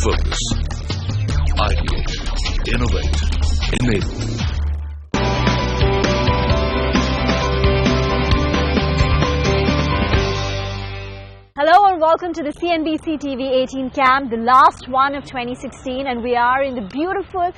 Focus. Ideate. Innovate. Enable. Hello and welcome to the CNBC-TV18 camp, the last one of 2016, and we are in the beautiful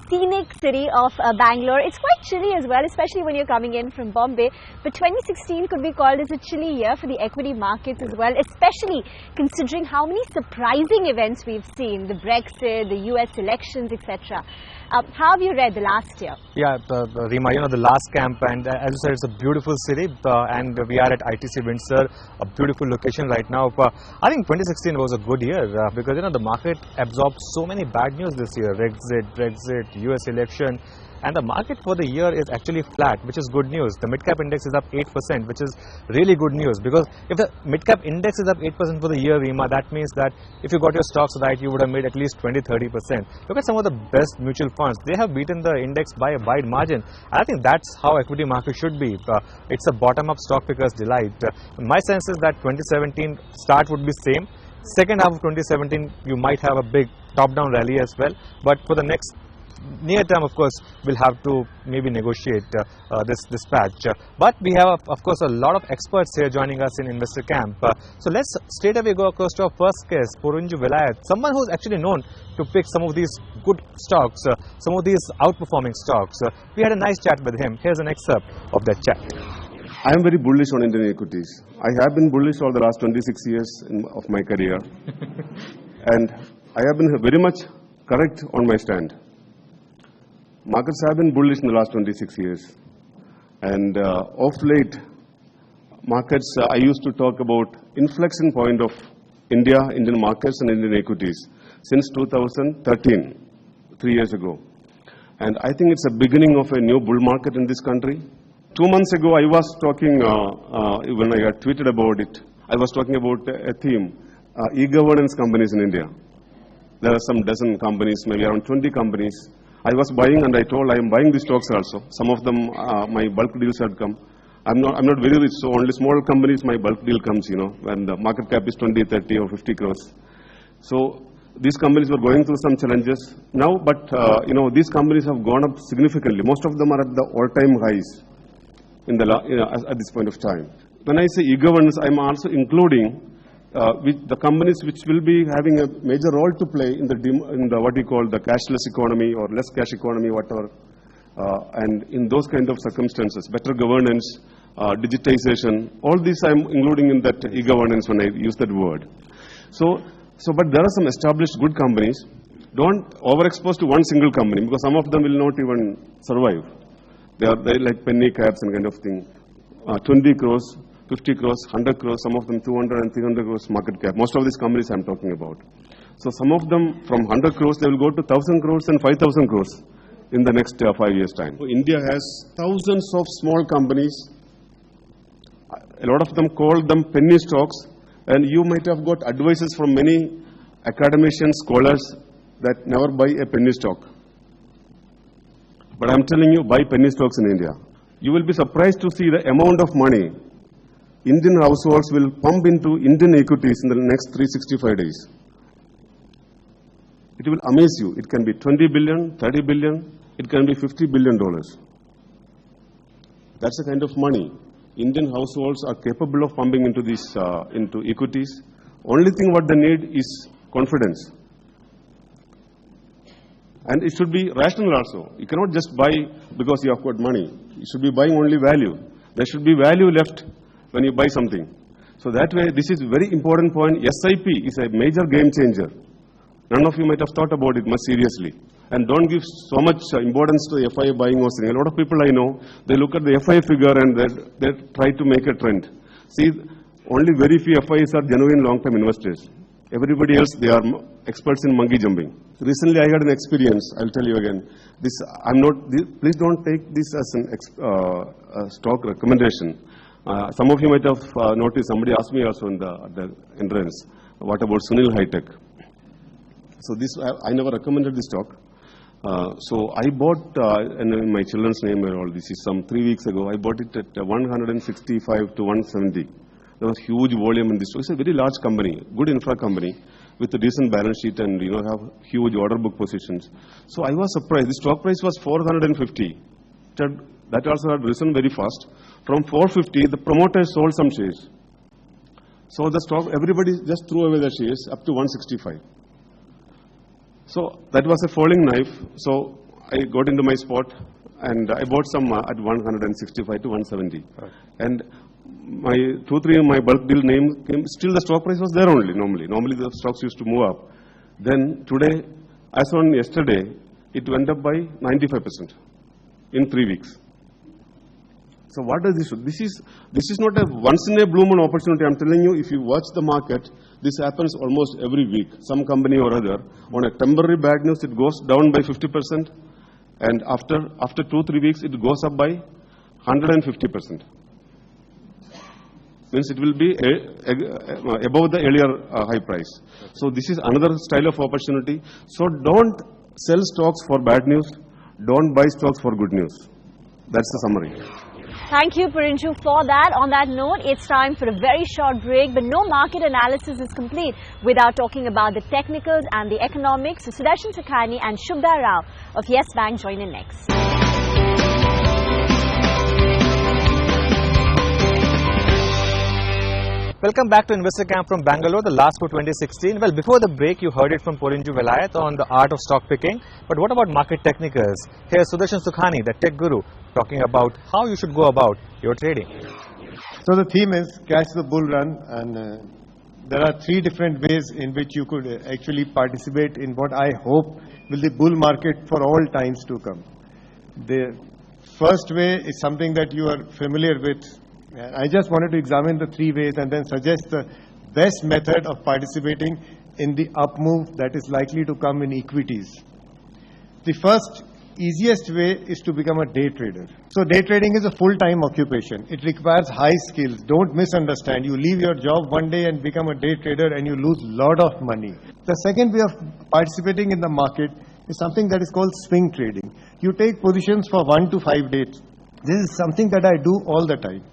scenic city of Bangalore. It's quite chilly as well, especially when you're coming in from Bombay, but 2016 could be called as a chilly year for the equity markets as well, especially considering how many surprising events we've seen, the Brexit, the US elections, etc. How have you read the last year? Yeah, Rima, the last camp, and as you said, it's a beautiful city, and we are at ITC Windsor, a beautiful location right now. I think 2016 was a good year because the market absorbed so many bad news this year: Brexit, US election. And the market for the year is actually flat, which is good news. The mid-cap index is up 8%, which is really good news, because if the mid-cap index is up 8% for the year, Rima, that means that if you got your stocks right, you would have made at least 20-30%. Look at some of the best mutual funds. They have beaten the index by a wide margin. And I think that's how equity market should be. It's a bottom-up stock picker's delight. My sense is that 2017 start would be same. Second half of 2017, you might have a big top-down rally as well. But for the next near term, of course, we'll have to maybe negotiate this patch. But we have, of course, a lot of experts here joining us in Investor Camp. So let's straight away go across to our first guest, Porunju Velayat, someone who's actually known to pick some of these good stocks, some of these outperforming stocks. We had a nice chat with him. Here's an excerpt of that chat. I am very bullish on Indian equities. I have been bullish all the last 26 years of my career. And I have been very much correct on my stand. Markets have been bullish in the last 26 years. And of late, markets, I used to talk about inflection point of Indian markets and Indian equities since 2013, 3 years ago. And I think it's a beginning of a new bull market in this country. 2 months ago, I was talking, when I had tweeted about it, I was talking about a theme, e-governance companies in India. There are some dozen companies, maybe around 20 companies. I was buying, and I told I am buying the stocks also. Some of them, my bulk deals had come. I'm not very rich, so only small companies my bulk deal comes, when the market cap is 20, 30 or 50 crores. So these companies were going through some challenges now, but these companies have gone up significantly. Most of them are at the all-time highs at this point of time. When I say e-governance, I'm also including the companies which will be having a major role to play in the what you call the cashless economy or less cash economy, whatever. And in those kind of circumstances, better governance, digitization, all these I'm including in that e-governance when I use that word. But there are some established good companies. Don't overexpose to one single company, because some of them will not even survive. They're like penny caps and kind of thing. 20 crores. 50 crores, 100 crores, some of them 200 and 300 crores market cap. Most of these companies I'm talking about. So some of them from 100 crores, they will go to 1,000 crores and 5,000 crores in the next 5 years' time. So India has thousands of small companies. A lot of them call them penny stocks, and you might have got advices from many academicians, scholars that never buy a penny stock. But I'm telling you, buy penny stocks in India. You will be surprised to see the amount of money Indian households will pump into Indian equities in the next 365 days. It will amaze you. It can be 20 billion, 30 billion, it can be $50 billion. That's the kind of money Indian households are capable of pumping into into equities. Only thing what they need is confidence. And it should be rational also. You cannot just buy because you have got money. You should be buying only value. There should be value left when you buy something. So that way, this is a very important point. SIP is a major game changer. None of you might have thought about it much seriously. And don't give so much importance to FIA buying or selling. A lot of people I know, they look at the FIA figure and they try to make a trend. See, only very few FIAs are genuine long-term investors. Everybody else, they are experts in monkey jumping. Recently, I had an experience. I'll tell you again. Please don't take this as a stock recommendation. Some of you might have noticed, somebody asked me also in the entrance, what about Sunil High Tech? So this, I never recommended this stock. So I bought, in my children's name and all, this is some 3 weeks ago, I bought it at 165 to 170. There was huge volume in this stock. It's a very large company, good infra company. with a decent balance sheet and, have huge order book positions. So I was surprised. The stock price was 450. That also had risen very fast. From 450, the promoters sold some shares. So the stock, everybody just threw away the shares up to 165. So that was a falling knife. So I got into my spot and I bought some at 165 to 170. Right. And my 2-3 my bulk deal name came, still the stock price was there only normally. Normally the stocks used to move up. Then today, as on yesterday, it went up by 95% in 3 weeks. So what does this do? This is not a once in a blue moon opportunity. I'm telling you, if you watch the market, this happens almost every week. Some company or other, on a temporary bad news, it goes down by 50%. And after 2-3 weeks, it goes up by 150%. Means it will be above the earlier high price. So this is another style of opportunity. So don't sell stocks for bad news. Don't buy stocks for good news. That's the summary. Thank you, Purinchu, for that. On that note, it's time for a very short break, but no market analysis is complete without talking about the technicals and the economics. So Sudarshan Sakhani and Shubhda Rao of Yes Bank join in next. Welcome back to Investor Camp from Bangalore, the last for 2016. Well, before the break, you heard it from Purinchu Velayat on the art of stock picking. But what about market technicals? Here's Sudarshan Sakhani, the tech guru, talking about how you should go about your trading. So the theme is catch the bull run, and there are 3 different ways in which you could actually participate in what I hope will be bull market for all times to come. The first way is something that you are familiar with. I just wanted to examine the 3 ways and then suggest the best method of participating in the up move that is likely to come in equities. The first easiest way is to become a day trader. So day trading is a full-time occupation. It requires high skills. Don't misunderstand. You leave your job one day and become a day trader and you lose a lot of money. The second way of participating in the market is something that is called swing trading. You take positions for 1 to 5 days. This is something that I do all the time.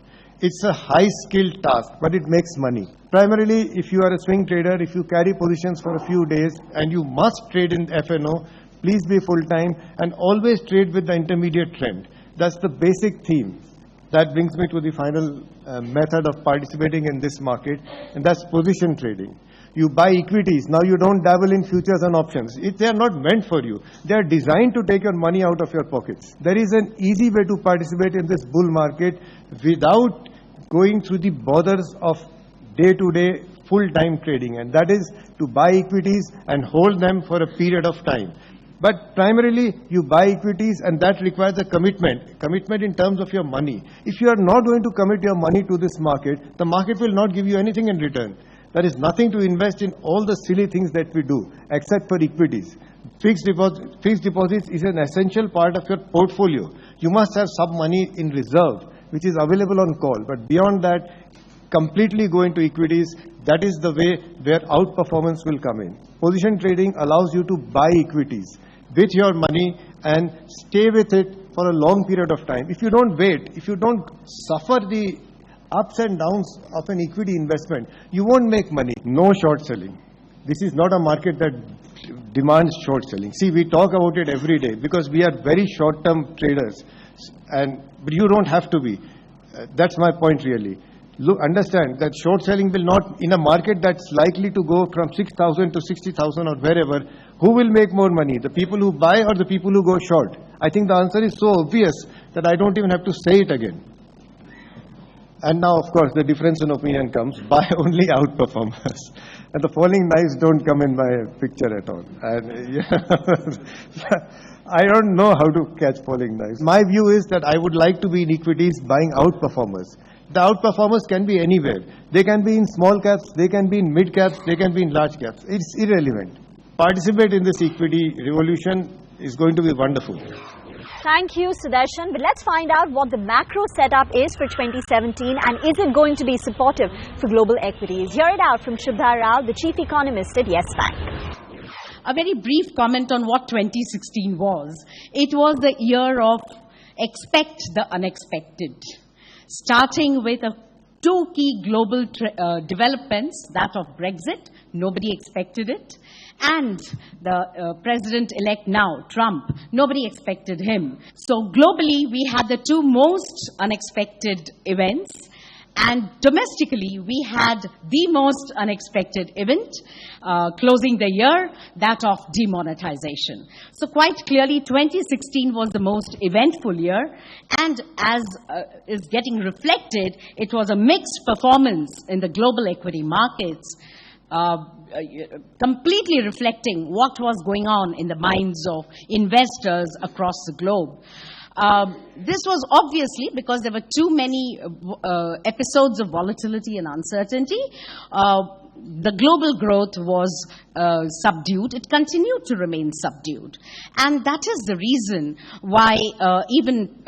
It's a high-skilled task, but it makes money. Primarily, if you are a swing trader, if you carry positions for a few days and you must trade in FNO, please be full-time and always trade with the intermediate trend. That's the basic theme. That brings me to the final method of participating in this market, and that's position trading. You buy equities. Now you don't dabble in futures and options. They are not meant for you. They are designed to take your money out of your pockets. There is an easy way to participate in this bull market without going through the bothers of day-to-day full-time trading, and that is to buy equities and hold them for a period of time. But primarily, you buy equities, and that requires a commitment in terms of your money. If you are not going to commit your money to this market, the market will not give you anything in return. There is nothing to invest in all the silly things that we do, except for equities. Fixed deposits is an essential part of your portfolio. You must have some money in reserve, which is available on call. But beyond that, completely go into equities. That is the way where outperformance will come in. Position trading allows you to buy equities with your money and stay with it for a long period of time. If you don't wait, if you don't suffer the ups and downs of an equity investment, you won't make money. No short selling. This is not a market that demands short selling. See, we talk about it every day because we are very short-term traders, but you don't have to be. That's my point really. Look, understand that short selling will not, in a market that's likely to go from 6,000 to 60,000 or wherever, who will make more money? The people who buy or the people who go short? I think the answer is so obvious that I don't even have to say it again. And now, of course, the difference in opinion comes. Buy only outperformers. And the falling knives don't come in my picture at all. And, I don't know how to catch falling knives. My view is that I would like to be in equities buying outperformers. The outperformers can be anywhere. They can be in small caps, they can be in mid caps, they can be in large caps. It's irrelevant. Participate in this equity revolution is going to be wonderful. Thank you, Sudarshan. But let's find out what the macro setup is for 2017 and is it going to be supportive for global equities? Hear it out from Shubhda Rao, the chief economist at Yes Bank. A very brief comment on what 2016 was. It was the year of expect the unexpected. Starting with a two key global developments, that of Brexit, nobody expected it, and the president-elect now, Trump, nobody expected him. So globally, we had the two most unexpected events. And domestically, we had the most unexpected event, closing the year, that of demonetization. So quite clearly, 2016 was the most eventful year, and as is getting reflected, it was a mixed performance in the global equity markets, completely reflecting what was going on in the minds of investors across the globe. This was obviously because there were too many episodes of volatility and uncertainty. The global growth was subdued. It continued to remain subdued. And that is the reason why even,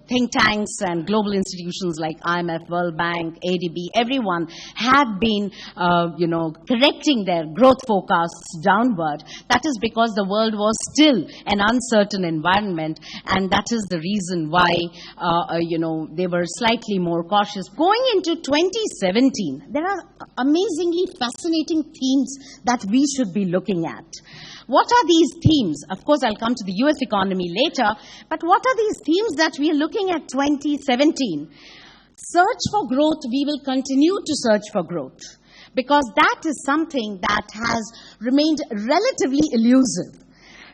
think tanks and global institutions like IMF, World Bank, ADB, everyone had been, correcting their growth forecasts downward. That is because the world was still an uncertain environment, and that is the reason why, they were slightly more cautious. Going into 2017, there are amazingly fascinating themes that we should be looking at. What are these themes? Of course, I'll come to the US economy later, but what are these themes that we are looking at 2017? Search for growth, we will continue to search for growth, because that is something that has remained relatively elusive.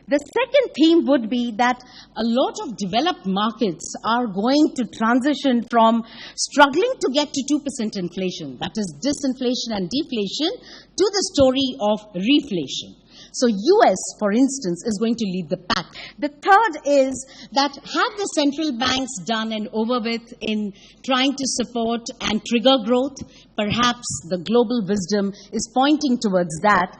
The second theme would be that a lot of developed markets are going to transition from struggling to get to 2% inflation, that is disinflation and deflation, to the story of reflation. So US, for instance, is going to lead the pack. The third is that have the central banks done and over with in trying to support and trigger growth? Perhaps the global wisdom is pointing towards that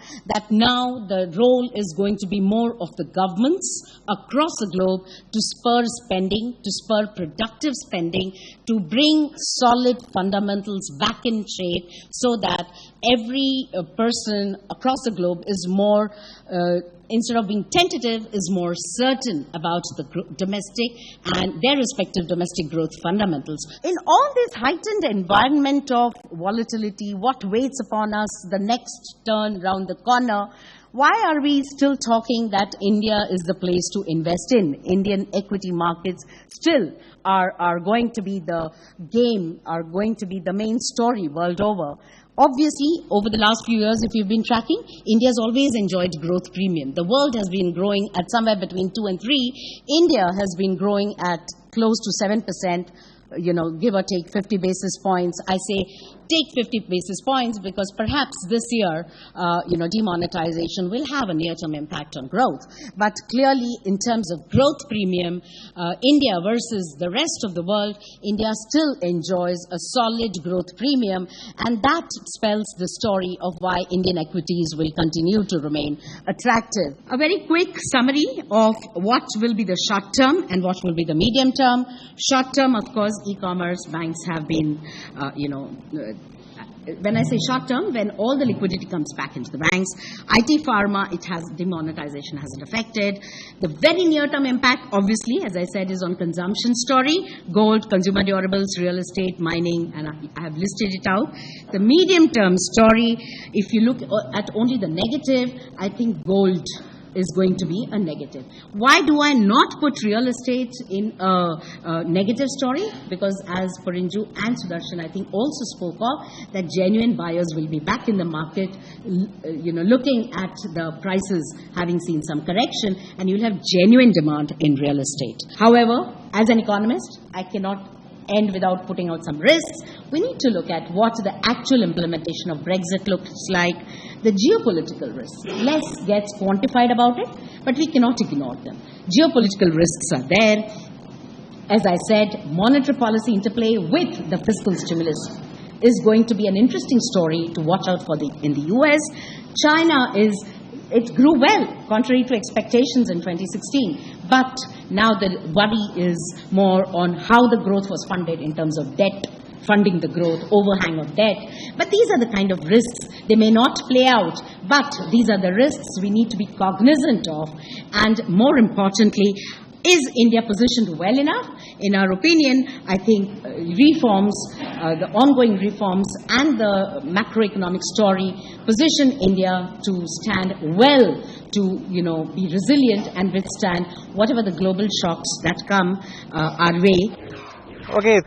now the role is going to be more of the governments across the globe to spur spending, to spur productive spending, to bring solid fundamentals back in shape so that every person across the globe is more, instead of being tentative, is more certain about the domestic and their respective domestic growth fundamentals. In all this heightened environment of volatility, what waits upon us, the next turn round the corner, why are we still talking that India is the place to invest in? Indian equity markets still are going to be the game, are going to be the main story world over. Obviously, over the last few years, if you've been tracking, India has always enjoyed growth premium. The world has been growing at somewhere between 2 and 3. India has been growing at close to 7%, give or take 50 basis points. I say take 50 basis points because perhaps this year, demonetization will have a near-term impact on growth. But clearly, in terms of growth premium, India versus the rest of the world, India still enjoys a solid growth premium, and that spells the story of why Indian equities will continue to remain attractive. A very quick summary of what will be the short term and what will be the medium term. Short term, of course, e-commerce banks have been, when I say short term, when all the liquidity comes back into the banks. IT pharma, demonetization hasn't affected. The very near-term impact, obviously, as I said, is on consumption story. Gold, consumer durables, real estate, mining, and I have listed it out. The medium-term story, if you look at only the negative, I think gold is going to be a negative. Why do I not put real estate in a negative story? Because as Purinju and Sudarshan, I think, also spoke of, that genuine buyers will be back in the market, looking at the prices having seen some correction, and you'll have genuine demand in real estate. However, as an economist, I cannot end without putting out some risks. We need to look at what the actual implementation of Brexit looks like, the geopolitical risks. Less gets quantified about it, but we cannot ignore them. Geopolitical risks are there. As I said, monetary policy interplay with the fiscal stimulus is going to be an interesting story to watch out for in the US. China it grew well, contrary to expectations in 2016. But now the worry is more on how the growth was funded in terms of debt, funding the growth, overhang of debt. But these are the kind of risks. They may not play out, but these are the risks we need to be cognizant of. And more importantly, Is India positioned well enough? In our opinion, I think reforms, the ongoing reforms and the macroeconomic story position India to stand well, to be resilient and withstand whatever the global shocks that come our way. Okay,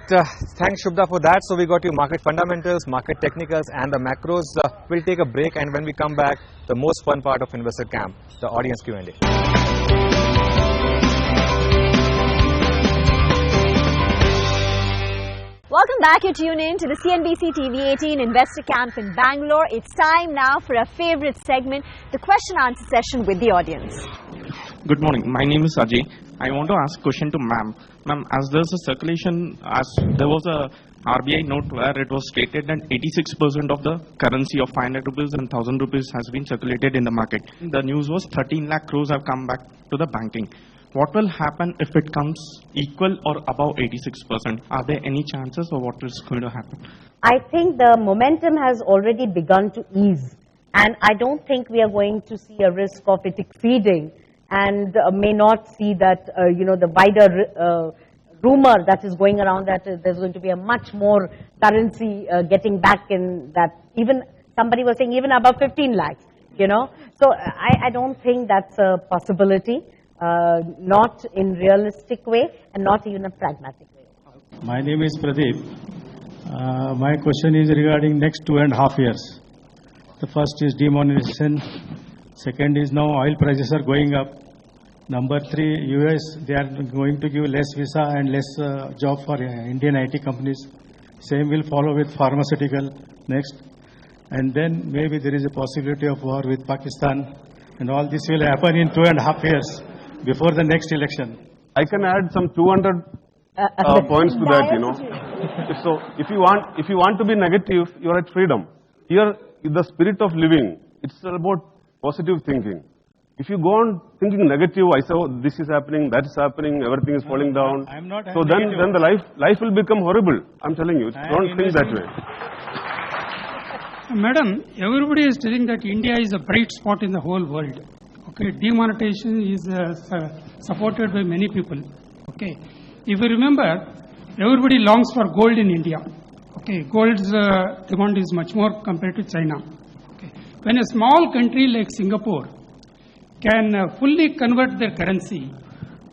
thanks Shubhda for that. So we got you market fundamentals, market technicals and the macros. We'll take a break, and when we come back, the most fun part of Investor Camp, the audience Q&A. Welcome back. You tune in to the CNBC-TV18 Investor Camp in Bangalore. It's time now for our favorite segment, the question-answer session with the audience. Good morning. My name is Ajay. I want to ask a question to ma'am. Ma'am, as there's a circulation, as there was a RBI note where it was stated that 86% of the currency of 500 rupees and 1000 rupees has been circulated in the market. The news was 13 lakh crores have come back to the banking. What will happen if it comes equal or above 86%? Are there any chances, or what is going to happen? I think the momentum has already begun to ease, and I don't think we are going to see a risk of it exceeding, and may not see that, the wider rumor that is going around that there's going to be a much more currency getting back in that. Even somebody was saying even above 15 lakhs, So I don't think that's a possibility, not in realistic way and not even a pragmatic way. My name is Pradeep. My question is regarding next 2.5 years. The first is demonetization. Second is now oil prices are going up. Number 3, US, they are going to give less visa and less job for Indian IT companies. Same will follow with pharmaceutical next. And then maybe there is a possibility of war with Pakistan. And all this will happen in 2.5 years before the next election. I can add some 200 points to that, So if you want to be negative, you are at freedom. Here, the spirit of living, it's about positive thinking. If you go on thinking negative, I say, oh, this is happening, that is happening, everything is falling down. I'm not so then the life will become horrible. I'm telling you, don't think that way. Madam, everybody is telling that India is a bright spot in the whole world. Okay, demonetization is supported by many people. Okay, if you remember, everybody longs for gold in India. Okay, gold's demand is much more compared to China. Okay, when a small country like Singapore can fully convert their currency,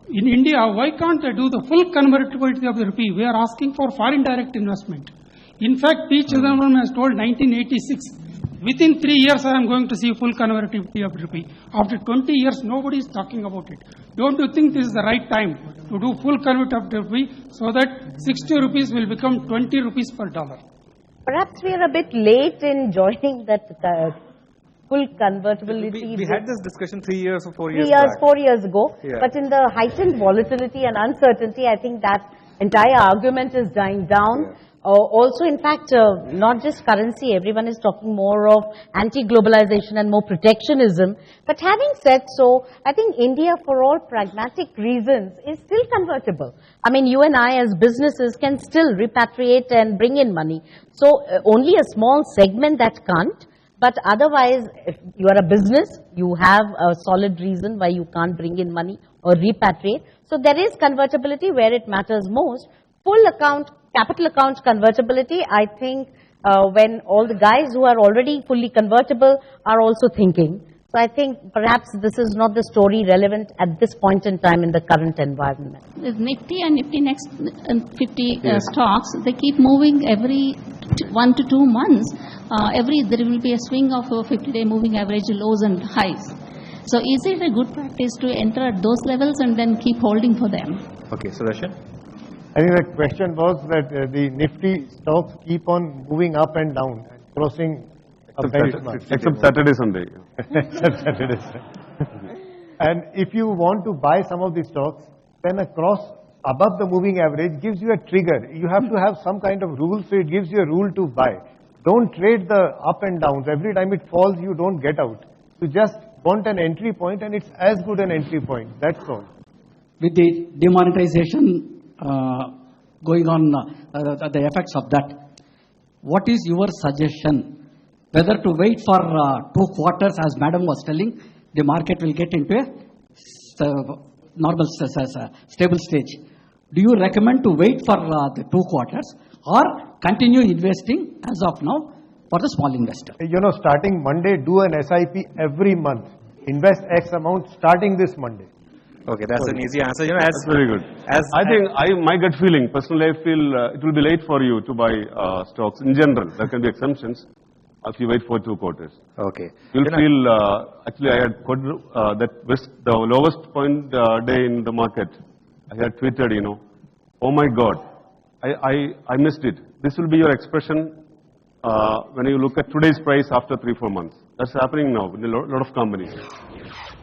in India, why can't they do the full convertibility of the rupee? We are asking for foreign direct investment. In fact, P. Chidambaram has told 1986, within 3 years I am going to see full convertibility of rupee. After 20 years, nobody is talking about it. Don't you think this is the right time to do full convertibility of the rupee so that 60 rupees will become 20 rupees per dollar? Perhaps we are a bit late in joining that full convertibility. We had this discussion 3 years or 4 years 4 years ago. Yeah. But in the heightened volatility and uncertainty, I think that entire argument is dying down. Yeah. Also, in fact, not just currency, everyone is talking more of anti-globalization and more protectionism. But having said so, I think India, for all pragmatic reasons, is still convertible. I mean, you and I as businesses can still repatriate and bring in money. So only a small segment that can't. But otherwise, if you are a business, you have a solid reason why you can't bring in money or repatriate. So there is convertibility where it matters most. Full account, capital account convertibility, I think when all the guys who are already fully convertible are also thinking. So I think perhaps this is not the story relevant at this point in time in the current environment. With Nifty and Nifty Next 50 stocks, they keep moving every 1 to 2 months. There will be a swing of a 50-day moving average lows and highs. So is it a good practice to enter at those levels and then keep holding for them? Okay, Sudarshan? I think the question was that the Nifty stocks keep on moving up and down, crossing a benchmark. Except Saturday, Sunday. Except Saturday. And if you want to buy some of these stocks, then a cross above the moving average gives you a trigger. You have to have some kind of rule, so it gives you a rule to buy. Don't trade the up and downs. Every time it falls, you don't get out. You just want an entry point, and it's as good an entry point. That's all. With the demonetization going on, the effects of that, what is your suggestion? Whether to wait for 2 quarters, as Madam was telling, the market will get into a normal stable stage, do you recommend to wait for the 2 quarters or continue investing as of now for the small investor? Starting Monday, do an SIP every month. Invest X amount starting this Monday. Okay, that's an easy answer. That's very good. My gut feeling, personally, I feel it will be late for you to buy stocks in general. There can be exemptions if you wait for 2 quarters. Okay. You'll feel, actually I had put the lowest point day in the market. I had tweeted, oh my God, I missed it. This will be your expression when you look at today's price after 3-4 months. That's happening now in a lot of companies.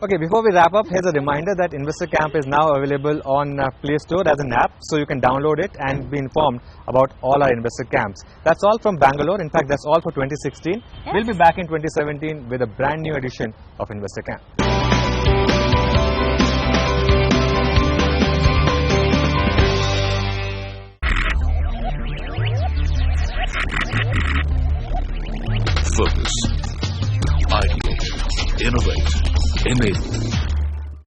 Okay, before we wrap up, here's a reminder that Investor Camp is now available on Play Store as an app, so you can download it and be informed about all our Investor Camps. That's all from Bangalore. In fact, that's all for 2016. Yes. We'll be back in 2017 with a brand new edition of Investor Camp. Focus. Ideate. Innovate. Enable.